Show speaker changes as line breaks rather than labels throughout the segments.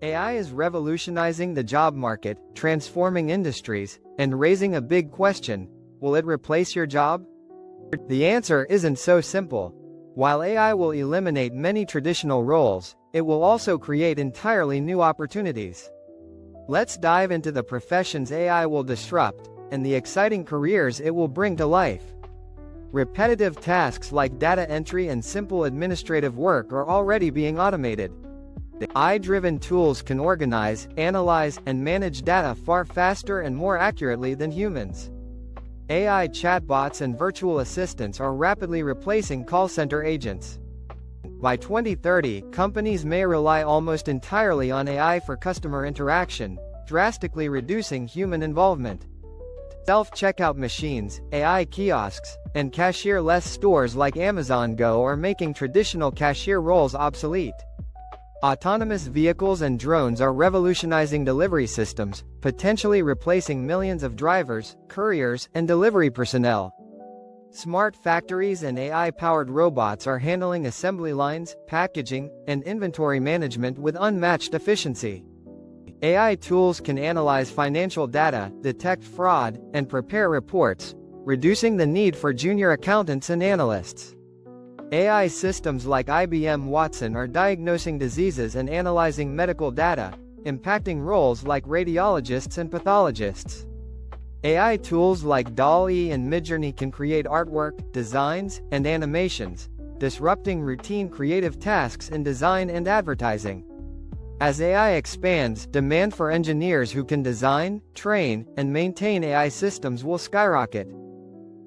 AI is revolutionizing the job market, transforming industries, and raising a big question: will it replace your job? The answer isn't so simple. While AI will eliminate many traditional roles, it will also create entirely new opportunities. Let's dive into the professions AI will disrupt, and the exciting careers it will bring to life. Repetitive tasks like data entry and simple administrative work are already being automated. AI-driven tools can organize, analyze, and manage data far faster and more accurately than humans. AI chatbots and virtual assistants are rapidly replacing call center agents. By 2030, companies may rely almost entirely on AI for customer interaction, drastically reducing human involvement. Self-checkout machines, AI kiosks, and cashier-less stores like Amazon Go are making traditional cashier roles obsolete. Autonomous vehicles and drones are revolutionizing delivery systems, potentially replacing millions of drivers, couriers, and delivery personnel. Smart factories and AI-powered robots are handling assembly lines, packaging, and inventory management with unmatched efficiency. AI tools can analyze financial data, detect fraud, and prepare reports, reducing the need for junior accountants and analysts. AI systems like IBM Watson are diagnosing diseases and analyzing medical data, impacting roles like radiologists and pathologists. AI tools like DALL-E and Midjourney can create artwork, designs, and animations, disrupting routine creative tasks in design and advertising. As AI expands, demand for engineers who can design, train, and maintain AI systems will skyrocket.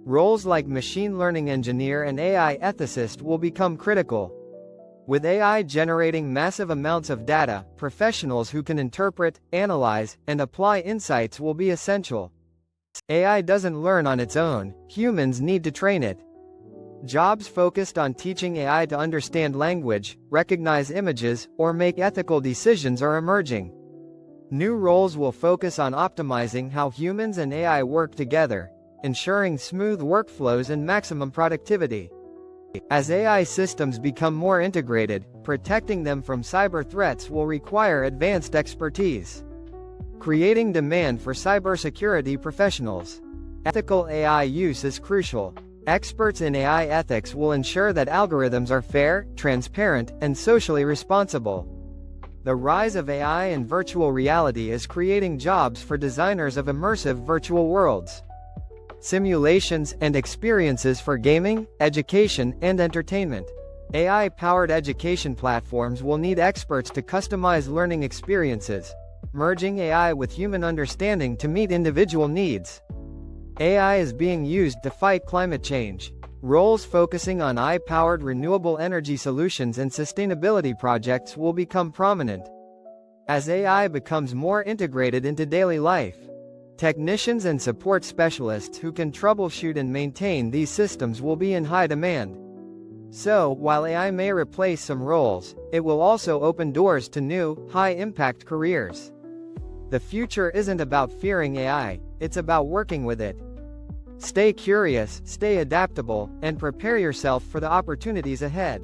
Roles like machine learning engineer and AI ethicist will become critical. With AI generating massive amounts of data, professionals who can interpret, analyze, and apply insights will be essential. AI doesn't learn on its own, humans need to train it. Jobs focused on teaching AI to understand language, recognize images, or make ethical decisions are emerging. New roles will focus on optimizing how humans and AI work together, ensuring smooth workflows and maximum productivity. As AI systems become more integrated, protecting them from cyber threats will require advanced expertise, creating demand for cybersecurity professionals. Ethical AI use is crucial. Experts in AI ethics will ensure that algorithms are fair, transparent, and socially responsible. The rise of AI and virtual reality is creating jobs for designers of immersive virtual worlds, simulations, and experiences for gaming, education, and entertainment. AI-powered education platforms will need experts to customize learning experiences, merging AI with human understanding to meet individual needs. AI is being used to fight climate change. Roles focusing on AI-powered renewable energy solutions and sustainability projects will become prominent. As AI becomes more integrated into daily life, technicians and support specialists who can troubleshoot and maintain these systems will be in high demand. So, while AI may replace some roles, it will also open doors to new, high-impact careers. The future isn't about fearing AI, it's about working with it. Stay curious, stay adaptable, and prepare yourself for the opportunities ahead.